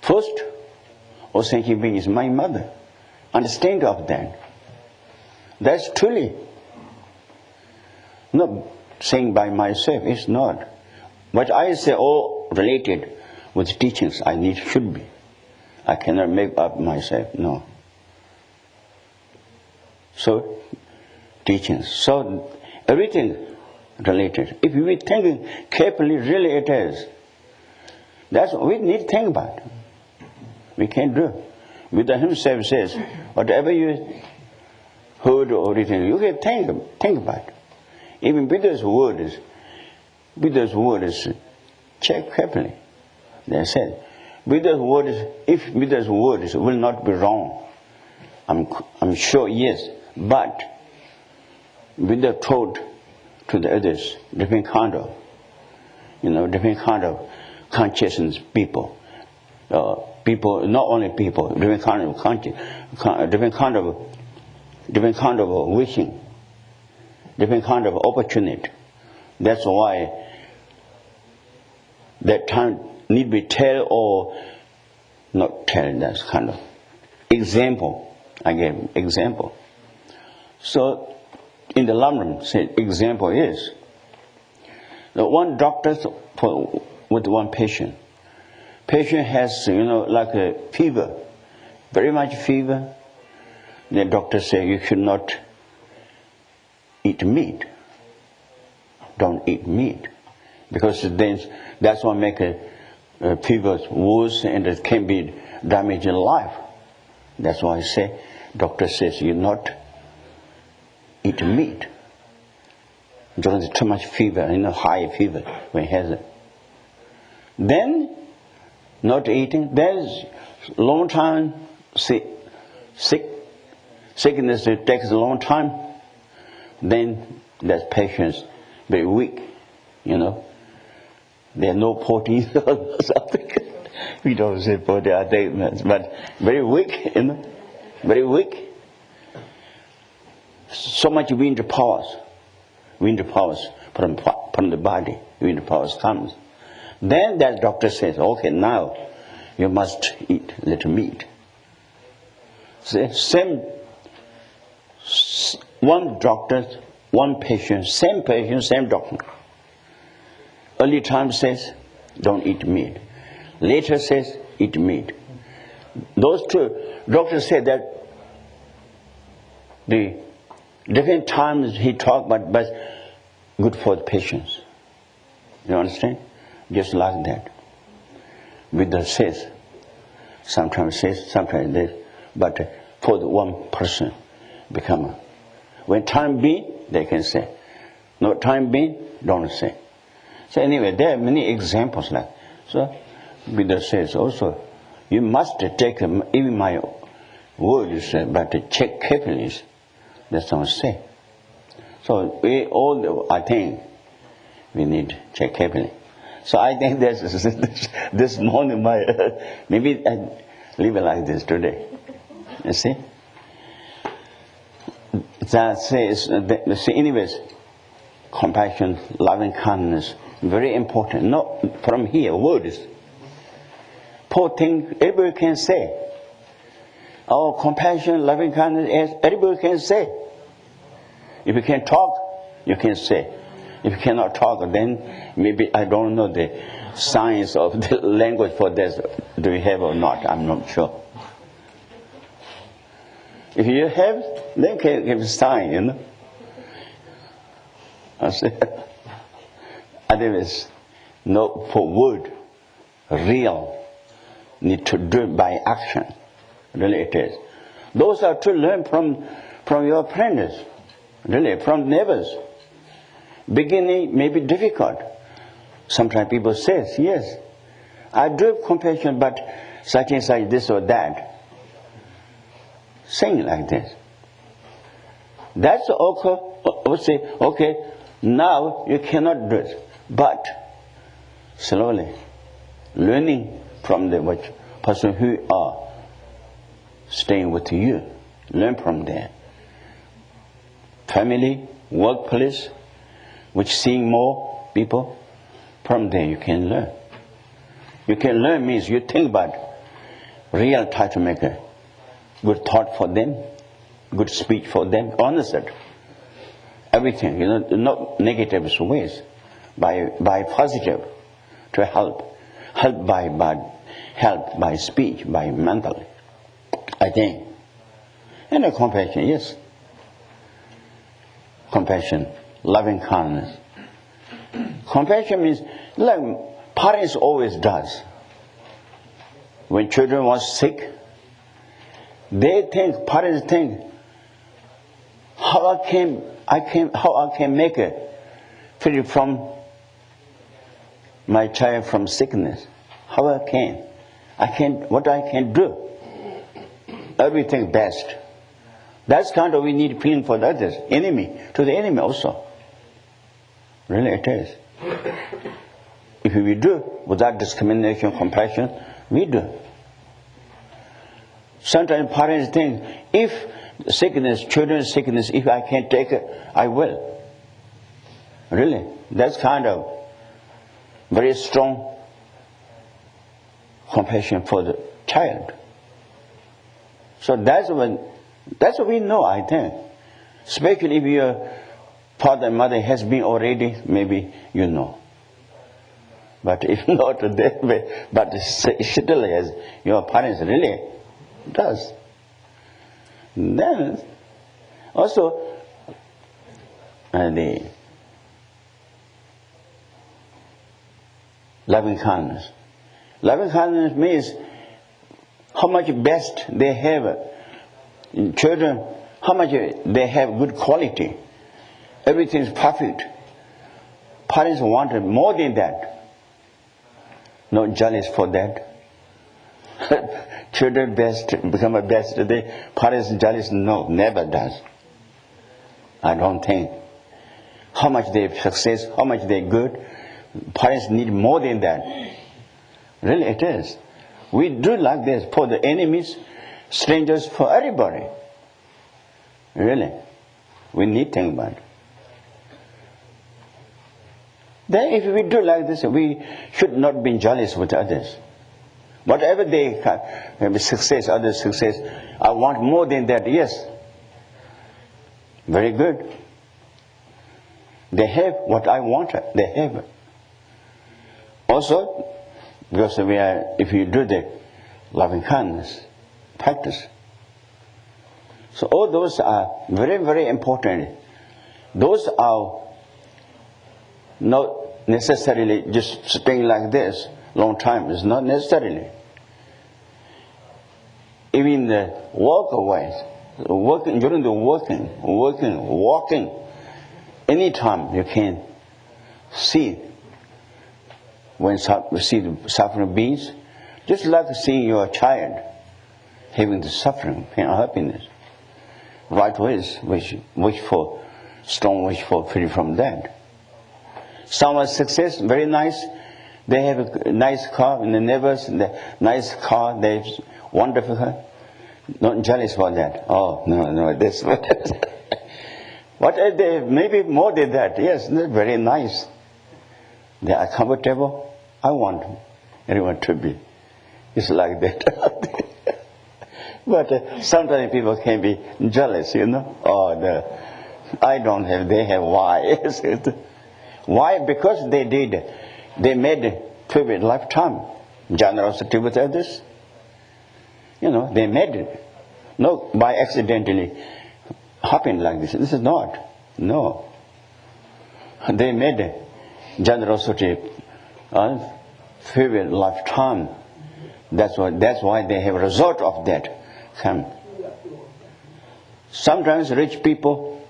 First, O sentient being is my mother. Understand of that. That's truly not saying by myself. It's not. But I say all related with teachings should be. I cannot make up myself. No. So teachings. So everything related. If we think carefully, really it is. That's what we need to think about. We can't do. Buddha himself says, whatever you heard or written, you can think about. Even Buddha's word is check carefully. They said, if Buddha's words will not be wrong, I'm sure yes, but Buddha told to the others different kind of consciousness people, not only people, different kind of wishing, different kind of opportunity. That's why that time need be tell or not tell. That's kind of example. I gave example. So in the Lamrim, say example is the one doctor with one patient. Patient has like a fever, very much fever. The doctor say you should not eat meat. Don't eat meat, because then that's what make a fever worse and it can be damaging life. That's why I say doctor says you not eat meat during too much fever, high fever when he has it. Then not eating. There's long time sickness. It takes a long time. Then that patient's very weak. There are no proteins or something. We don't say protein, I think, but very weak, very weak. So much wind powers from the body, wind powers comes. Then that doctor says, okay, now you must eat little meat. Same, one doctor, one patient, same doctor. Early time says, don't eat meat. Later says, eat meat. Those two doctors said that the different times he talked about, but good for the patients. You understand? Just like that. Buddha says, sometimes this, but for the one person become. When time be, they can say. No time be, don't say. So anyway, there are many examples like. So Buddha says also, you must take even my word, you say, but check carefully. That's what I say. So we all, I think, we need to check carefully. So I think this morning, maybe I leave it like this today. You see? That says, anyways, compassion, loving kindness, very important. No, from here, words. Poor thing, everybody can say. Oh, compassion, loving kindness, everybody can say. If you can talk, you can say. If you cannot talk, then maybe I don't know the science of the language for this. Do you have or not? I'm not sure. If you have, then can give a sign, you know. I say, otherwise, no, for word, real, need to do it by action. Really it is. Those are to learn from your apprentice. Really, from neighbors. Beginning may be difficult. Sometimes people say, yes, I do have compassion, but such and such, this or that. Saying like this. That's okay. I would say, okay, now you cannot do it. But slowly, learning from the person who are staying with you, learn from there. Family, workplace, which seeing more people, from there you can learn. You can learn means you think about real title maker, good thought for them, good speech for them, honest. Everything, you know, not negative ways, by positive, to help by speech, by mental, I think. And a compassion, yes. Compassion, loving kindness. Compassion means, like parents always does. When children was sick, parents think, how I can make it free from my child from sickness. How I can what I can do. Everything best. That's kind of we need feeling for the others, to the enemy also. Really it is. If we do, without discrimination, compassion, we do. Sometimes parents think, if sickness, children's sickness, if I can take it, I will. Really, that's kind of very strong compassion for the child. So that's what we know, I think. Especially if your father and mother has been already, maybe you know. But if not, but still as your parents really does. Then also the loving kindness. Loving kindness means how much best they have in children, how much they have good quality. Everything is perfect. Parents want more than that. Not jealous for that. Children best become a best. Parents jealous? No, never does. I don't think. How much they success, how much they good, Parents need more than that. Really, it is. We do like this for the enemies, strangers, for everybody. Really. We need to think about it. Then if we do like this, we should not be jealous with others. Whatever they have success, others' success, I want more than that. Yes. Very good. They have what I wanted. They have it. Also, because if you do the loving kindness practice. So all those are very, very important. Those are not necessarily just staying like this long time. It's not necessarily. Even the working during the walking, anytime you can see when you see the suffering beings, just like seeing your child having the suffering and unhappiness. Right ways, strong wish for freedom from that. Someone's success, very nice. They have a nice car, and the neighbors, the nice car, they're wonderful. Not jealous for that. Oh, no, this. What are they? Maybe more than that. Yes, they're very nice. They are comfortable. I want everyone to be. It's like that. But sometimes people can be jealous, Oh, I don't have, they have. Why? Why? Because they made previous lifetime generosity with others. They made it. No, by accidentally happened like this. This is not. No. They made generosity previous lifetime. That's why they have a result of that come. Sometimes rich people,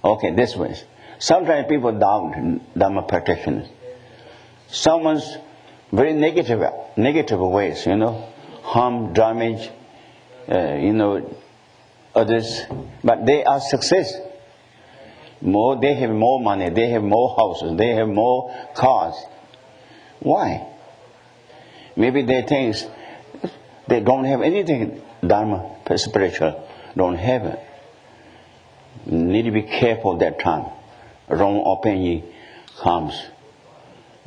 okay, this way. Sometimes people doubt Dharma practitioners. Someone's very negative ways, harm, damage, others, but they are success. They have more money, they have more houses, they have more cars. Why? Maybe they think they don't have anything Dharma, spiritual, don't have it. Need to be careful that time. Wrong opinion comes.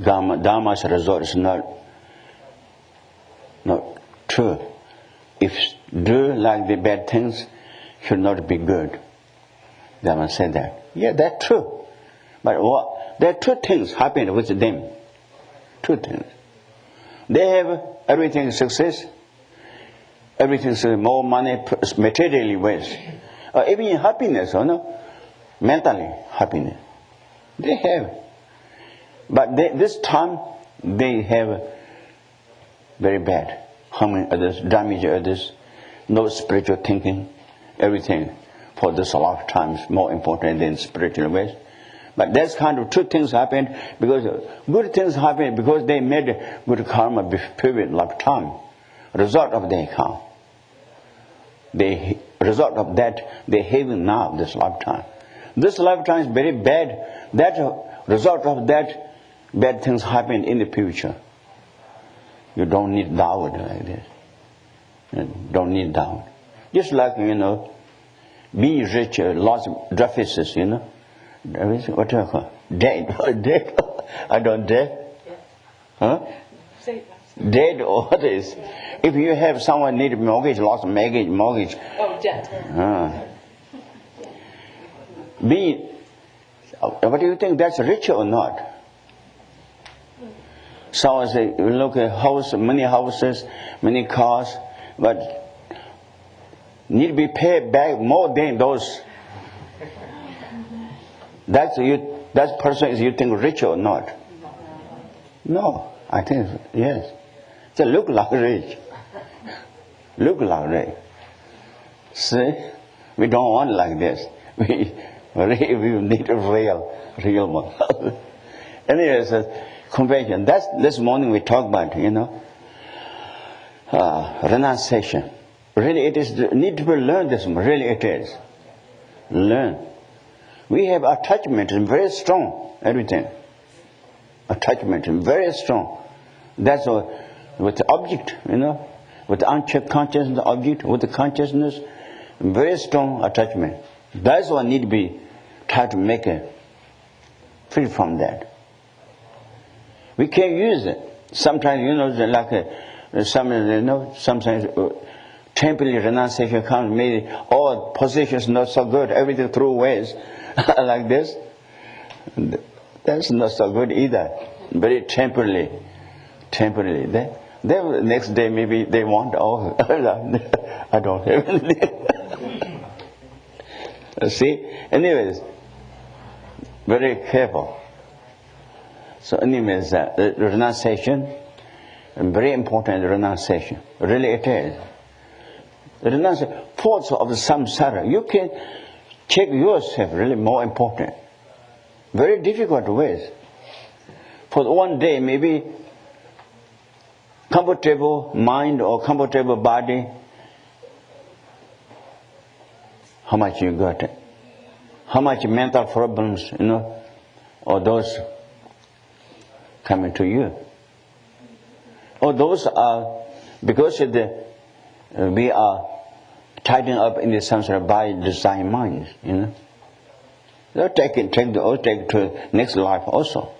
Dharma's result is not true. If do like the bad things, should not be good. Dharma said that. Yeah, that's true. But there are two things happen with them. Two things. They have everything success, everything more money, materially ways, or even happiness, mentally happiness. They have. But this time they have very bad, harming others, damaging others, no spiritual thinking, everything for this lifetime is more important than spiritual ways. But that's kind of two things happened because good things happened because they made good karma previous lifetime. Result of their karma. The result of that they have now this lifetime. This lifetime is very bad. That result of that bad things happen in the future. You don't need doubt like this. You don't need doubt. Just like being rich, lots of deficits, What do I call it? Dead. I don't dead. Huh? Dead or what is? If you have someone need mortgage, lost mortgage. Oh, debt. What do you think? That's rich or not? Someone say, look at house, many houses, many cars, but need to be paid back more than those. That person is you think rich or not? No, I think yes. They look like rich. Look like rich. See, we don't want like this. We need a real one. Anyways, convention. That's this morning we talked about, renunciation. Really, it is need to be learned. This really it is. learn. We have attachment very strong, everything. Attachment very strong. That's what, with the object, with the unchecked consciousness object, with the consciousness, very strong attachment. That's what need to be tried to make it free from that. We can use it. Sometimes, sometimes temporary renunciation comes, maybe all positions not so good, everything through ways like this. That's not so good either. Very temporarily. Then next day maybe they want, I don't have anything. See? Anyways, very careful. So anyways, renunciation, very important renunciation. Really it is. The renunciation, thoughts of the samsara, you can check yourself, really more important. Very difficult ways. For one day, maybe comfortable mind or comfortable body, how much you got it? How much mental problems, or those coming to you? Or those are because we are tidying up in the samsara by design minds, They'll take it to next life also.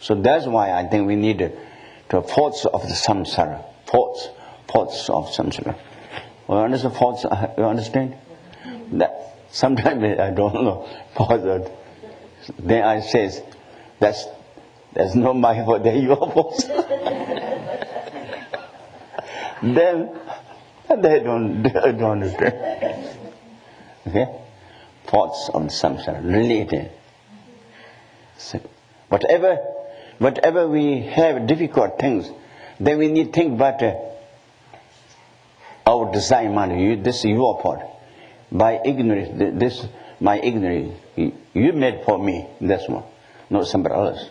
So that's why I think we need the thoughts of the samsara. Thoughts of samsara. Well, understand thoughts? You understand? That sometimes I don't know. Then I say, that's not my fault. That's your fault. Then they don't understand. Okay? Thoughts of samsara, related. So whatever we have difficult things, then we need to think about our design mind. This is your part. By ignorance, this my ignorance. You made for me, that's one, not somebody else.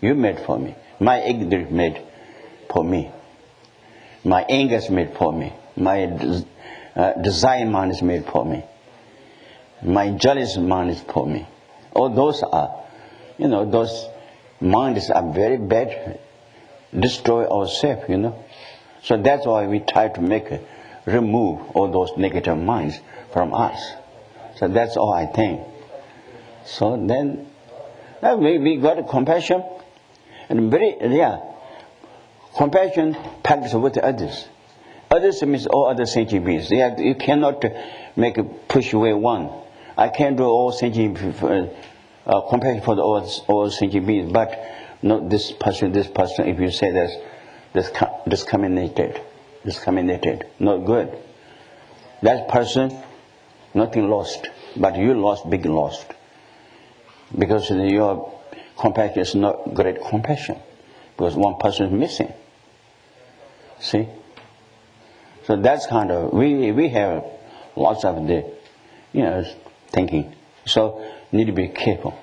You made for me. My ignorance made for me. My anger is made for me. My desire mind is made for me. My jealous mind is for me. All those are, those minds are very bad. Destroy ourselves, So that's why we try to remove all those negative minds from us. So that's all I think. So then we got compassion, and compassion practice with others. Others means all other sentient beings. You cannot push away one. I can't do all sentient compassion for all sentient beings, but not this person. If you say that's discriminated, not good. That person, nothing lost, but you lost, big lost, because your compassion is not great compassion, because one person is missing. See? So that's kind of we have lots of the thinking. So need to be careful.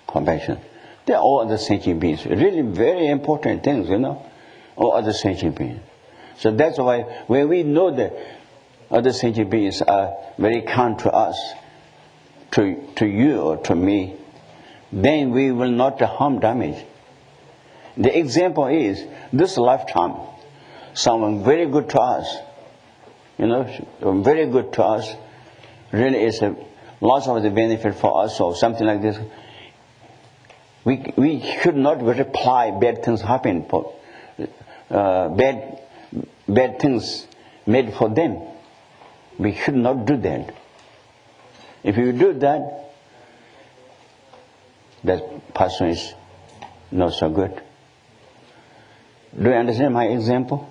Compassion. They are all other sentient beings. Really very important things, all other sentient beings. So that's why when we know that other sentient beings are very kind to us, to you or to me, then we will not harm damage. The example is this lifetime, someone very good to us, very good to us, really is lots of the benefit for us or something like this. We should not reply bad things happen for bad things made for them. We should not do that. If you do that, that person is not so good. Do you understand my example?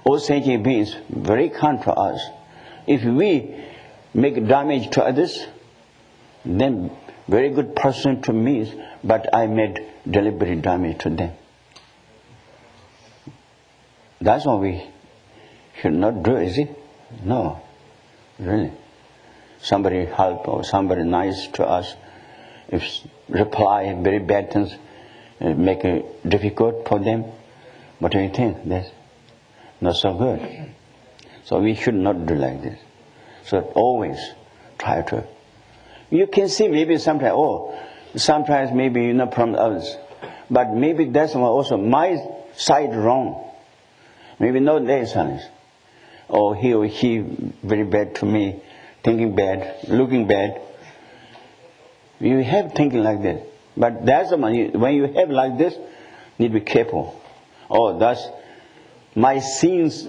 All sentient beings very kind to us. If we make damage to others, then very good person to me, but I made deliberate damage to them. That's what we should not do, is it? No, really. Somebody help or somebody nice to us, if reply very bad things, make it difficult for them. What do you think? That's not so good. So we should not do like this. So always try to. You can see maybe sometimes maybe not from others, but maybe that's also my side wrong. Maybe not their side. Or he or she very bad to me, thinking bad, looking bad. You have thinking like this. But that's when you have like this, need to be careful. Oh, thus my seems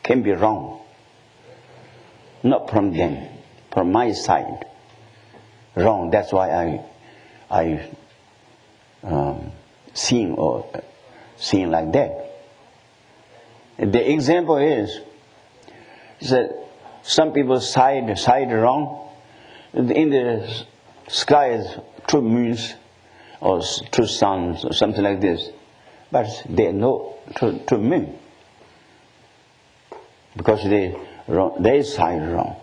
can be wrong. Not from them, from my side. Wrong. That's why I seeing like that. The example is that some people side wrong. In the sky is two moons or two suns or something like this, but they know two moon because they side wrong.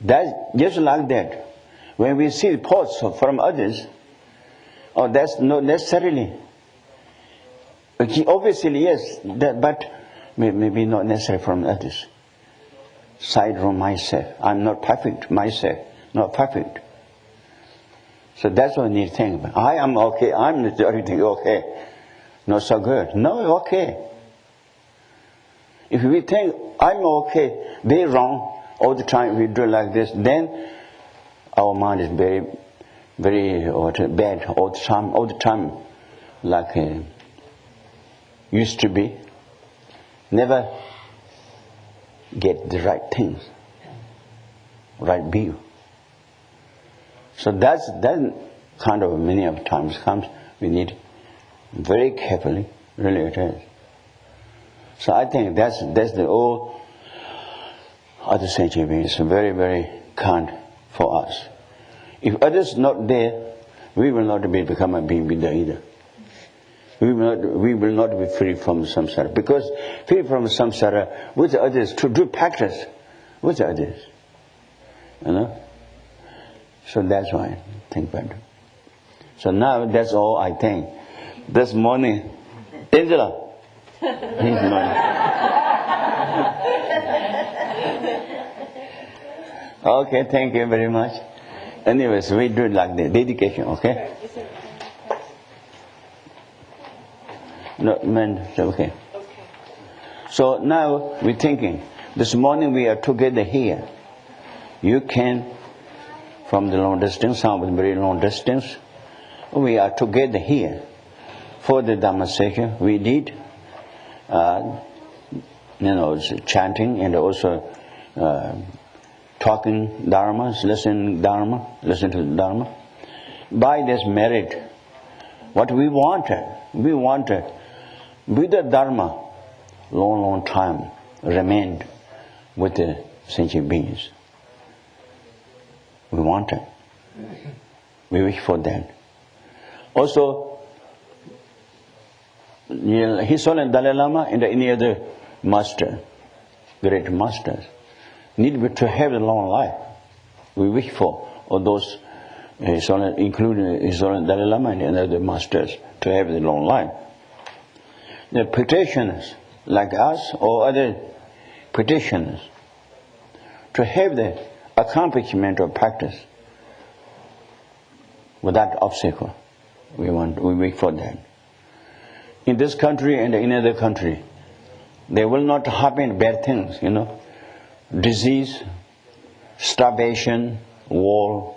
That's just like that. When we see reports from others, that's not necessarily. Obviously yes, but maybe not necessarily from others. Side from myself. I'm not perfect. Myself, not perfect. So that's what we need to think about. I am okay. I'm not everything okay. Not so good. No, okay. If we think I'm okay, they're wrong all the time. We do like this, then our mind is very, very bad all the time, like used to be. Never get the right things, right view. So that kind of many of times comes. We need very carefully, really it is. So I think that's the all other sentient beings very, very kind for us. If others not there, we will not become a being Buddha either. We will not be free from samsara. Because free from samsara with the others, to do practice with the others. You know? So that's why I think about it. So now that's all I think. This morning, Angela. Okay, thank you very much. Anyways, we do it like the dedication, okay? No, man, okay. So now we're thinking, this morning we are together here. You came from the long distance, some with very long distance. We are together here for the Dhamma session. We did, chanting and also talking Dharma, listening to the Dharma. By this merit, what we wanted Buddha Dharma, long time remained with the sentient beings. We want it. We wish for that. Also, His Holiness Dalai Lama and any other master, great masters, need to have a long life. We wish for all those, including His Holiness Dalai Lama and other masters, to have a long life. The practitioners like us or other practitioners to have the accomplishment of practice without obstacle. We wait for that. In this country and in other country, there will not happen bad things, disease, starvation, war,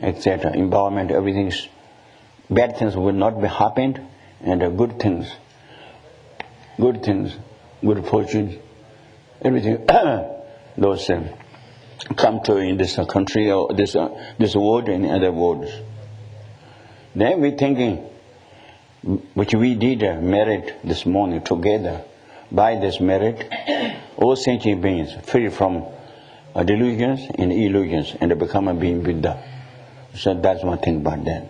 etc. Empowerment, everything. Bad things will not be happened. And good things, good fortune, everything, those come to in this country or this world and other worlds. Then we're thinking, which we did merit this morning together. By this merit, all sentient beings free from delusions and illusions and become a being Buddha. So that's one thing about that.